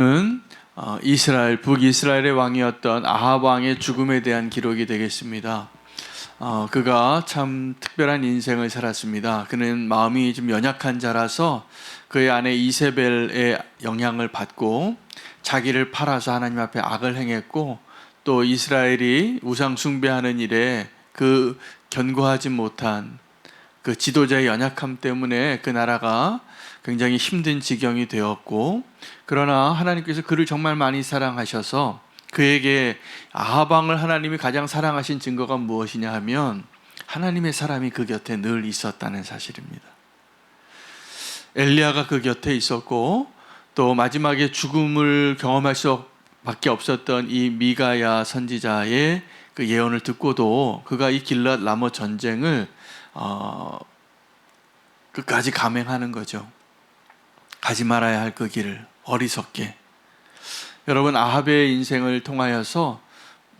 는 이스라엘 북이스라엘의 왕이었던 아합 왕의 죽음에 대한 기록이 되겠습니다. 그가 참 특별한 인생을 살았습니다. 그는 마음이 좀 연약한 자라서 그의 아내 이세벨의 영향을 받고 자기를 팔아서 하나님 앞에 악을 행했고, 또 이스라엘이 우상 숭배하는 일에 그 견고하지 못한 그 지도자의 연약함 때문에 그 나라가 굉장히 힘든 지경이 되었고, 그러나 하나님께서 그를 정말 많이 사랑하셔서 그에게 아합 왕을 하나님이 가장 사랑하신 증거가 무엇이냐 하면 하나님의 사람이 그 곁에 늘 있었다는 사실입니다. 엘리야가 그 곁에 있었고, 또 마지막에 죽음을 경험할 수밖에 없었던 이 미가야 선지자의 그 예언을 듣고도 그가 이 길랏 라모 전쟁을 끝까지 감행하는 거죠. 가지 말아야 할 그 길을 어리석게. 여러분, 아합의 인생을 통하여서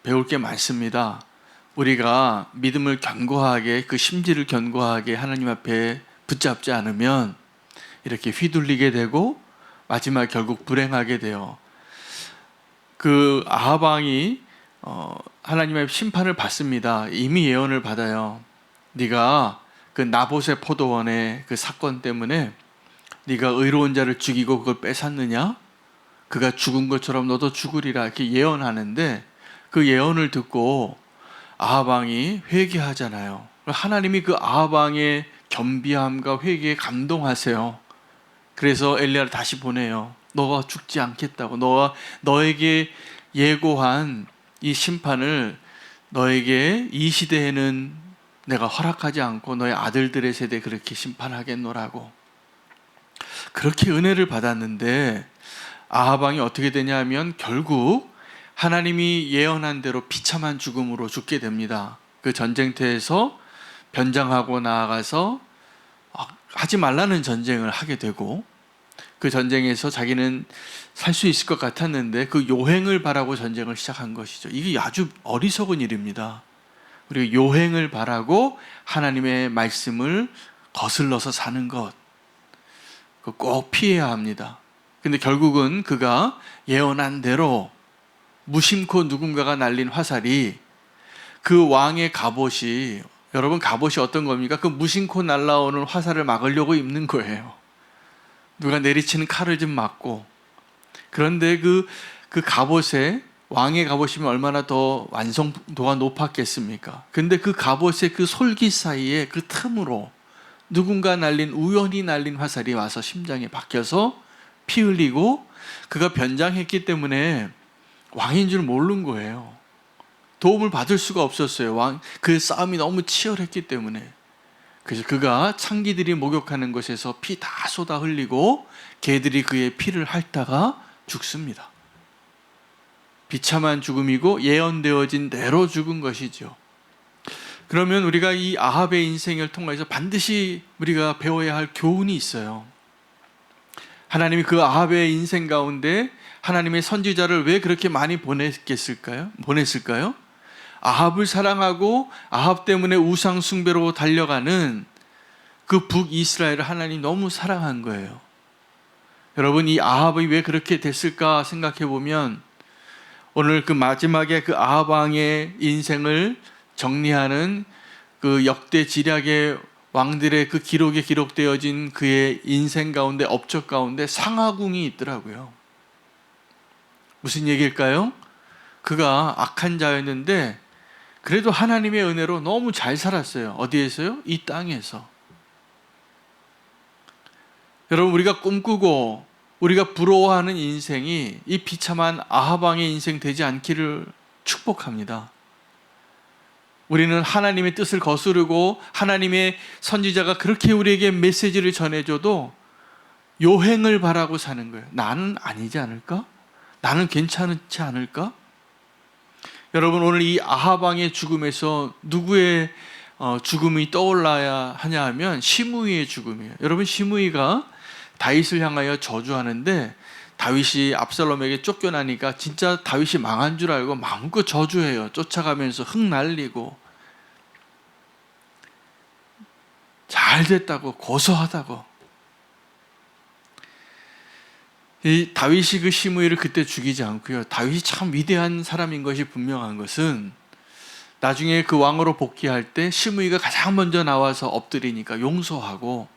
배울 게 많습니다. 우리가 믿음을 견고하게, 그 심지를 견고하게 하나님 앞에 붙잡지 않으면 이렇게 휘둘리게 되고 마지막 결국 불행하게 돼요. 그 아합 왕이 하나님의 심판을 받습니다. 이미 예언을 받아요. 네가 그 나봇의 포도원의 그 사건 때문에 네가 의로운 자를 죽이고 그걸 뺏었느냐? 그가 죽은 것처럼 너도 죽으리라, 이렇게 예언하는데 그 예언을 듣고 아합 왕이 회개하잖아요. 하나님이 그 아합 왕의 겸비함과 회개에 감동하세요. 그래서 엘리야를 다시 보내요. 너가 죽지 않겠다고, 너에게 예고한 이 심판을 너에게 이 시대에는 내가 허락하지 않고 너의 아들들의 세대 그렇게 심판하겠노라고. 그렇게 은혜를 받았는데 아합 왕이 어떻게 되냐 하면 결국 하나님이 예언한 대로 비참한 죽음으로 죽게 됩니다. 그 전쟁터에서 변장하고 나아가서 하지 말라는 전쟁을 하게 되고, 그 전쟁에서 자기는 살 수 있을 것 같았는데 그 요행을 바라고 전쟁을 시작한 것이죠. 이게 아주 어리석은 일입니다. 그리고 요행을 바라고 하나님의 말씀을 거슬러서 사는 것, 꼭 피해야 합니다. 근데 결국은 그가 예언한 대로 무심코 누군가가 날린 화살이 그 왕의 갑옷이, 여러분 갑옷이 어떤 겁니까? 그 무심코 날라오는 화살을 막으려고 입는 거예요. 누가 내리치는 칼을 좀 막고. 그런데 그 갑옷에, 왕의 갑옷이면 얼마나 더 완성도가 높았겠습니까? 근데 그 갑옷의 그 솔깃 사이에 그 틈으로 누군가 우연히 날린 화살이 와서 심장에 박혀서 피 흘리고, 그가 변장했기 때문에 왕인 줄 모르는 거예요. 도움을 받을 수가 없었어요. 그 싸움이 너무 치열했기 때문에. 그래서 그가 창기들이 목욕하는 곳에서 피 다 쏟아 흘리고 개들이 그의 피를 핥다가 죽습니다. 비참한 죽음이고 예언되어진 대로 죽은 것이죠. 그러면 우리가 이 아합의 인생을 통해서 반드시 우리가 배워야 할 교훈이 있어요. 하나님이 그 아합의 인생 가운데 하나님의 선지자를 왜 그렇게 많이 보냈을까요? 아합을 사랑하고 아합 때문에 우상 숭배로 달려가는 그 북이스라엘을 하나님이 너무 사랑한 거예요. 여러분, 이 아합이 왜 그렇게 됐을까 생각해 보면 오늘 그 마지막에 그 아합 왕의 인생을 정리하는 그 역대 지략의 왕들의 그 기록에 기록되어진 그의 인생 가운데, 업적 가운데 상하궁이 있더라고요. 무슨 얘기일까요? 그가 악한 자였는데 그래도 하나님의 은혜로 너무 잘 살았어요. 어디에서요? 이 땅에서. 여러분, 우리가 꿈꾸고 우리가 부러워하는 인생이 이 비참한 아합 왕의 인생 되지 않기를 축복합니다. 우리는 하나님의 뜻을 거스르고 하나님의 선지자가 그렇게 우리에게 메시지를 전해줘도 요행을 바라고 사는 거예요. 나는 아니지 않을까? 나는 괜찮지 않을까? 여러분, 오늘 이 아합 왕의 죽음에서 누구의 죽음이 떠올라야 하냐 하면 시므이의 죽음이에요. 여러분, 시므이가 다윗을 향하여 저주하는데 다윗이 압살롬에게 쫓겨나니까 진짜 다윗이 망한 줄 알고 마음껏 저주해요. 쫓아가면서 흙 날리고 잘 됐다고, 고소하다고. 이 다윗이 그 시므이를 그때 죽이지 않고요. 다윗이 참 위대한 사람인 것이 분명한 것은 나중에 그 왕으로 복귀할 때 시므이가 가장 먼저 나와서 엎드리니까 용서하고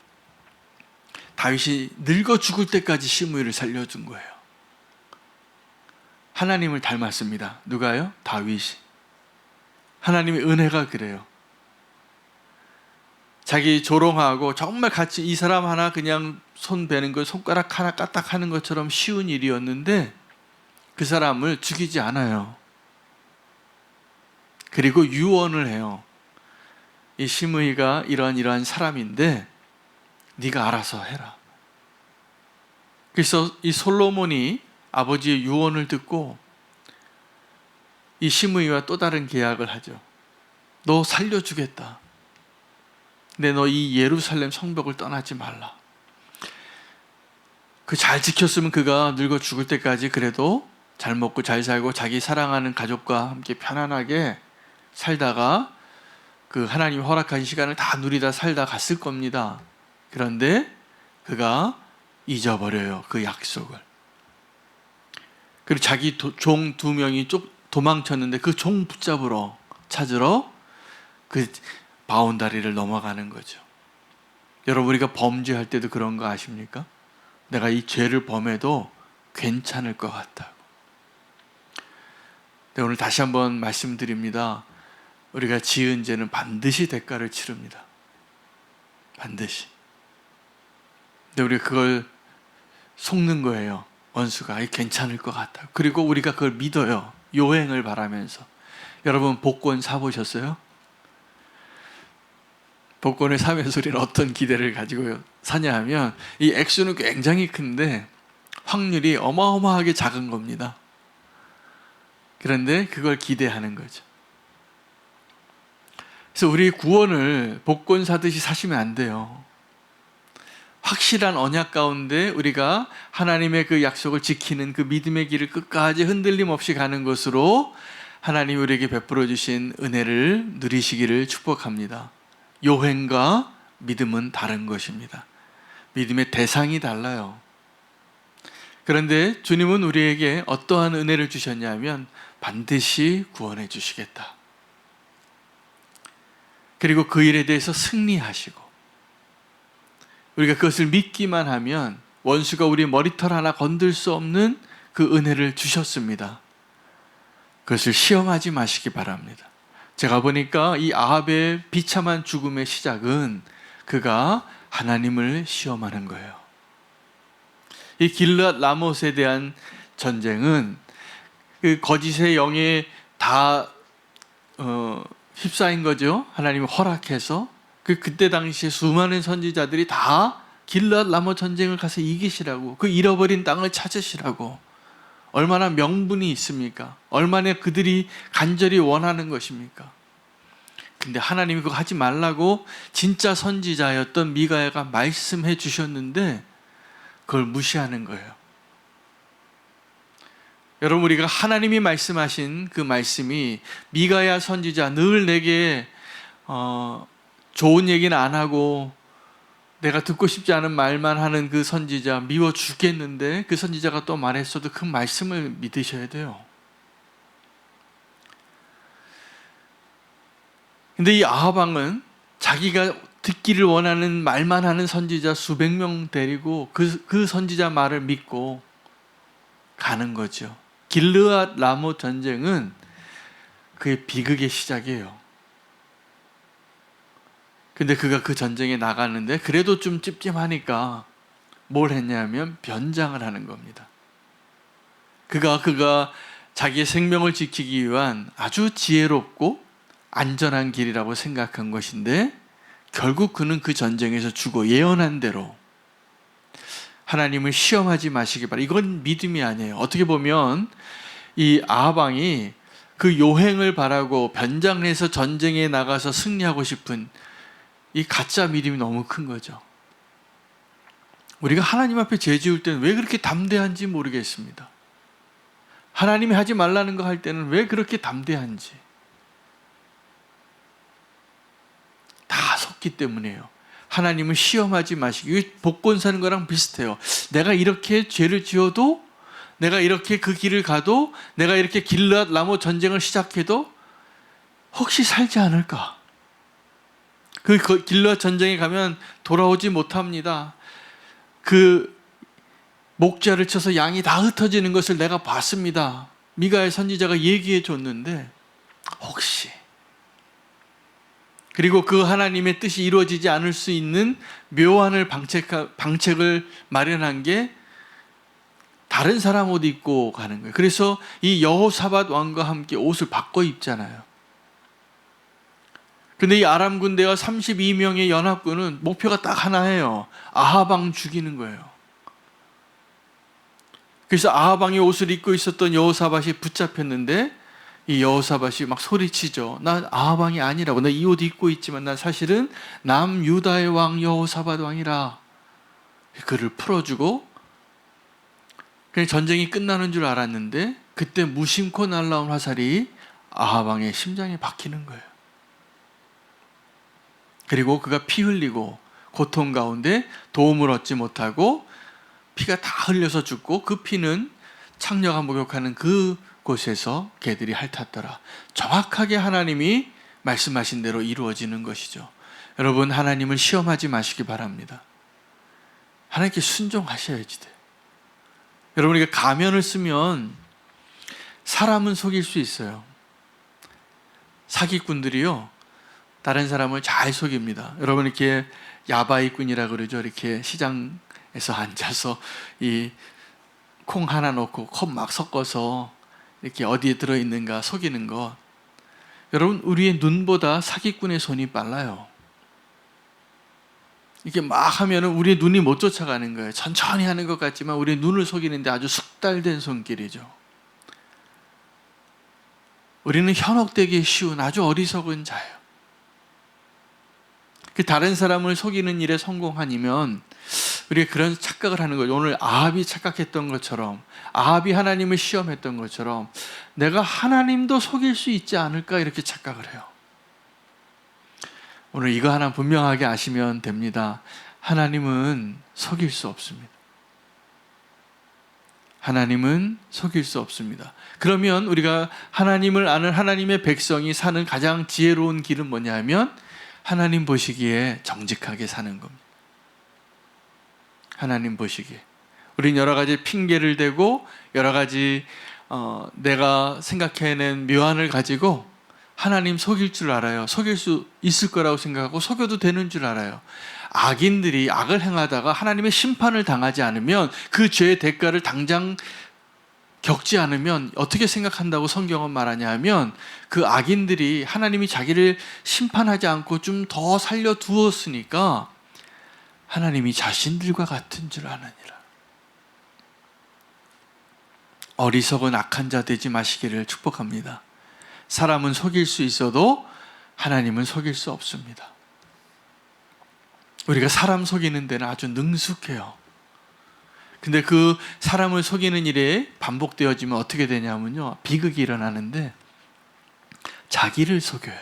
다윗이 늙어 죽을 때까지 시므이를 살려준 거예요. 하나님을 닮았습니다. 누가요? 다윗이. 하나님의 은혜가 그래요. 자기 조롱하고 정말 같이 이 사람 하나 그냥 손 베는 거 손가락 하나 까딱하는 것처럼 쉬운 일이었는데 그 사람을 죽이지 않아요. 그리고 유언을 해요. 이 시므이가 이러한 사람인데 네가 알아서 해라. 그래서 이 솔로몬이 아버지의 유언을 듣고 이 시므이와 또 다른 계약을 하죠. 너 살려주겠다. 근데 너 이 예루살렘 성벽을 떠나지 말라. 그 잘 지켰으면 그가 늙어 죽을 때까지 그래도 잘 먹고 잘 살고 자기 사랑하는 가족과 함께 편안하게 살다가 그 하나님 허락한 시간을 다 누리다 살다 갔을 겁니다. 그런데 그가 잊어버려요. 그 약속을. 그리고 자기 종 2명이 도망쳤는데 그 종 찾으러 그 바운다리를 넘어가는 거죠. 여러분, 우리가 범죄할 때도 그런 거 아십니까? 내가 이 죄를 범해도 괜찮을 것 같다고. 네, 오늘 다시 한번 말씀드립니다. 우리가 지은 죄는 반드시 대가를 치릅니다. 반드시. 근데 우리가 그걸 속는 거예요. 원수가 괜찮을 것 같다. 그리고 우리가 그걸 믿어요. 요행을 바라면서. 여러분, 복권 사보셨어요? 복권을 사면서 우리는 어떤 기대를 가지고 사냐 하면 이 액수는 굉장히 큰데 확률이 어마어마하게 작은 겁니다. 그런데 그걸 기대하는 거죠. 그래서 우리 구원을 복권 사듯이 사시면 안 돼요. 확실한 언약 가운데 우리가 하나님의 그 약속을 지키는 그 믿음의 길을 끝까지 흔들림 없이 가는 것으로 하나님이 우리에게 베풀어 주신 은혜를 누리시기를 축복합니다. 요행과 믿음은 다른 것입니다. 믿음의 대상이 달라요. 그런데 주님은 우리에게 어떠한 은혜를 주셨냐면 반드시 구원해 주시겠다. 그리고 그 일에 대해서 승리하시고 우리가 그것을 믿기만 하면 원수가 우리 머리털 하나 건들 수 없는 그 은혜를 주셨습니다. 그것을 시험하지 마시기 바랍니다. 제가 보니까 이 아합의 비참한 죽음의 시작은 그가 하나님을 시험하는 거예요. 이 길르앗 라못에 대한 전쟁은 그 거짓의 영에 다 휩싸인 거죠. 하나님이 허락해서. 그때 당시에 수많은 선지자들이 다 길르앗 라못 전쟁을 가서 이기시라고, 그 잃어버린 땅을 찾으시라고. 얼마나 명분이 있습니까? 얼마나 그들이 간절히 원하는 것입니까? 근데 하나님이 그거 하지 말라고 진짜 선지자였던 미가야가 말씀해 주셨는데 그걸 무시하는 거예요. 여러분, 우리가 하나님이 말씀하신 그 말씀이 미가야 선지자 늘 내게 좋은 얘기는 안 하고 내가 듣고 싶지 않은 말만 하는 그 선지자 미워 죽겠는데 그 선지자가 또 말했어도 그 말씀을 믿으셔야 돼요. 근데 이 아합 왕은 자기가 듣기를 원하는 말만 하는 선지자 수백 명 데리고 그 선지자 말을 믿고 가는 거죠. 길르앗 라못 전쟁은 그의 비극의 시작이에요. 근데 그가 그 전쟁에 나가는데 그래도 좀 찝찝하니까 뭘 했냐면 변장을 하는 겁니다. 그가 자기의 생명을 지키기 위한 아주 지혜롭고 안전한 길이라고 생각한 것인데 결국 그는 그 전쟁에서 죽어 예언한 대로. 하나님을 시험하지 마시기 바랍니다. 이건 믿음이 아니에요. 어떻게 보면 이 아합 왕이 그 요행을 바라고 변장해서 전쟁에 나가서 승리하고 싶은 이 가짜 믿음이 너무 큰 거죠. 우리가 하나님 앞에 죄 지을 때는 왜 그렇게 담대한지 모르겠습니다. 하나님이 하지 말라는 거 할 때는 왜 그렇게 담대한지. 다 섰기 때문이에요. 하나님을 시험하지 마시고, 이게 복권 사는 거랑 비슷해요. 내가 이렇게 죄를 지어도, 내가 이렇게 그 길을 가도, 내가 이렇게 길앗 라모 전쟁을 시작해도 혹시 살지 않을까? 그 길앗 전쟁에 가면 돌아오지 못합니다. 그 목자를 쳐서 양이 다 흩어지는 것을 내가 봤습니다. 미가의 선지자가 얘기해 줬는데 혹시, 그리고 그 하나님의 뜻이 이루어지지 않을 수 있는 묘안을 방책을 마련한 게 다른 사람 옷 입고 가는 거예요. 그래서 이 여호사밧 왕과 함께 옷을 바꿔 입잖아요. 근데 이 아람 군대와 32명의 연합군은 목표가 딱 하나예요. 아합 왕 죽이는 거예요. 그래서 아합 왕의 옷을 입고 있었던 여호사밧이 붙잡혔는데, 이 여호사밧이 막 소리치죠. 나 아합 왕이 아니라고. 나 이 옷 입고 있지만 난 사실은 남유다의 왕 여호사밧 왕이라. 그를 풀어주고, 그냥 전쟁이 끝나는 줄 알았는데 그때 무심코 날라온 화살이 아합 왕의 심장에 박히는 거예요. 그리고 그가 피 흘리고 고통 가운데 도움을 얻지 못하고 피가 다 흘려서 죽고, 그 피는 창녀가 목욕하는 그 곳에서 개들이 핥았더라. 정확하게 하나님이 말씀하신 대로 이루어지는 것이죠. 여러분, 하나님을 시험하지 마시기 바랍니다. 하나님께 순종하셔야지 돼요. 여러분, 우리가 가면을 쓰면 사람은 속일 수 있어요. 사기꾼들이요, 다른 사람을 잘 속입니다. 여러분, 이렇게 야바이꾼이라 그러죠. 이렇게 시장에서 앉아서 이 콩 하나 넣고 컵 막 섞어서 이렇게 어디에 들어있는가 속이는 것. 여러분, 우리의 눈보다 사기꾼의 손이 빨라요. 이렇게 막 하면은 우리의 눈이 못 쫓아가는 거예요. 천천히 하는 것 같지만 우리의 눈을 속이는데 아주 숙달된 손길이죠. 우리는 현혹되기 쉬운 아주 어리석은 자예요. 그 다른 사람을 속이는 일에 성공하니면 우리가 그런 착각을 하는 거예요. 오늘 아합이 착각했던 것처럼, 아합이 하나님을 시험했던 것처럼 내가 하나님도 속일 수 있지 않을까, 이렇게 착각을 해요. 오늘 이거 하나 분명하게 아시면 됩니다. 하나님은 속일 수 없습니다. 하나님은 속일 수 없습니다. 그러면 우리가 하나님을 아는 하나님의 백성이 사는 가장 지혜로운 길은 뭐냐면, 하나님 보시기에 정직하게 사는 겁니다. 하나님 보시기에. 우린 여러 가지 핑계를 대고 여러 가지 내가 생각해낸 묘안을 가지고 하나님 속일 줄 알아요. 속일 수 있을 거라고 생각하고 속여도 되는 줄 알아요. 악인들이 악을 행하다가 하나님의 심판을 당하지 않으면, 그 죄의 대가를 당장 겪지 않으면 어떻게 생각한다고 성경은 말하냐 하면, 그 악인들이 하나님이 자기를 심판하지 않고 좀 더 살려두었으니까 하나님이 자신들과 같은 줄 아느니라. 어리석은 악한 자 되지 마시기를 축복합니다. 사람은 속일 수 있어도 하나님은 속일 수 없습니다. 우리가 사람 속이는 데는 아주 능숙해요. 근데 그 사람을 속이는 일에 반복되어지면 어떻게 되냐면요, 비극이 일어나는데 자기를 속여요.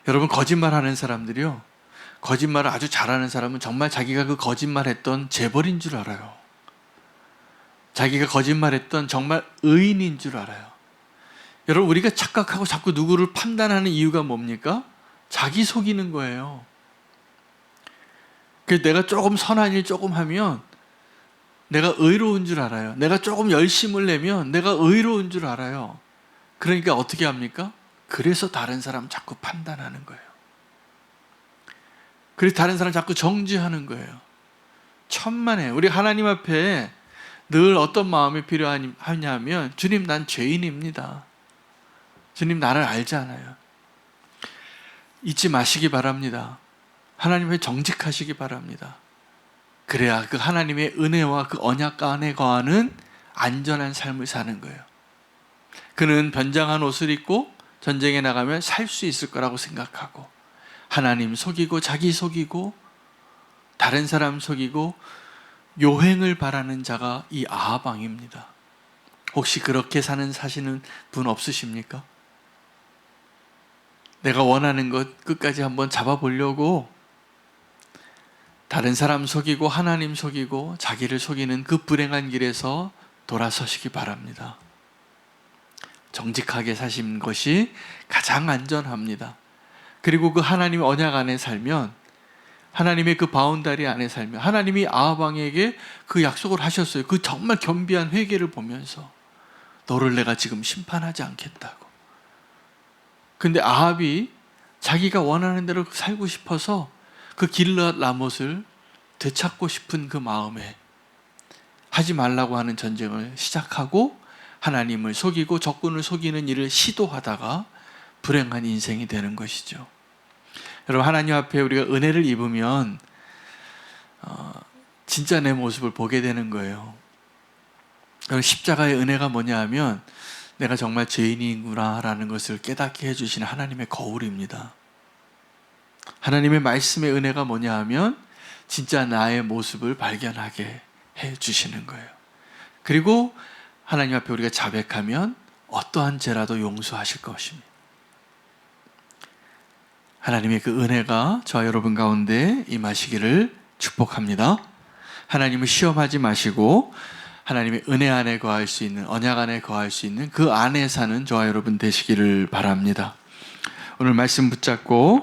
여러분, 거짓말하는 사람들이요, 거짓말을 아주 잘하는 사람은 정말 자기가 그 거짓말했던 재벌인 줄 알아요. 자기가 거짓말했던 정말 의인인 줄 알아요. 여러분, 우리가 착각하고 자꾸 누구를 판단하는 이유가 뭡니까? 자기 속이는 거예요. 그래서 내가 조금 선한 일 조금 하면 내가 의로운 줄 알아요. 내가 조금 열심을 내면 내가 의로운 줄 알아요. 그러니까 어떻게 합니까? 그래서 다른 사람 자꾸 판단하는 거예요. 그래서 다른 사람 자꾸 정죄하는 거예요. 천만에 우리 하나님 앞에 늘 어떤 마음이 필요하냐면, 주님, 난 죄인입니다. 주님, 나를 알잖아요. 잊지 마시기 바랍니다. 하나님 앞에 정직하시기 바랍니다. 그래야 그 하나님의 은혜와 그 언약 안에 거하는 안전한 삶을 사는 거예요. 그는 변장한 옷을 입고 전쟁에 나가면 살 수 있을 거라고 생각하고, 하나님 속이고 자기 속이고 다른 사람 속이고 요행을 바라는 자가 이 아합 왕입니다. 혹시 그렇게 사시는 분 없으십니까? 내가 원하는 것 끝까지 한번 잡아보려고 다른 사람 속이고 하나님 속이고 자기를 속이는 그 불행한 길에서 돌아서시기 바랍니다. 정직하게 사신 것이 가장 안전합니다. 그리고 그 하나님의 언약 안에 살면, 하나님의 그 바운다리 안에 살면, 하나님이 아합 왕에게 그 약속을 하셨어요. 그 정말 겸비한 회개를 보면서 너를 내가 지금 심판하지 않겠다고. 근데 아합이 자기가 원하는 대로 살고 싶어서 그 길르앗 라못을 되찾고 싶은 그 마음에 하지 말라고 하는 전쟁을 시작하고 하나님을 속이고 적군을 속이는 일을 시도하다가 불행한 인생이 되는 것이죠. 여러분, 하나님 앞에 우리가 은혜를 입으면 진짜 내 모습을 보게 되는 거예요. 십자가의 은혜가 뭐냐 하면 내가 정말 죄인이구나 라는 것을 깨닫게 해주시는 하나님의 거울입니다. 하나님의 말씀의 은혜가 뭐냐 하면 진짜 나의 모습을 발견하게 해주시는 거예요. 그리고 하나님 앞에 우리가 자백하면 어떠한 죄라도 용서하실 것입니다. 하나님의 그 은혜가 저와 여러분 가운데 임하시기를 축복합니다. 하나님을 시험하지 마시고 하나님의 은혜 안에 거할 수 있는, 언약 안에 거할 수 있는 그 안에 사는 저와 여러분 되시기를 바랍니다. 오늘 말씀 붙잡고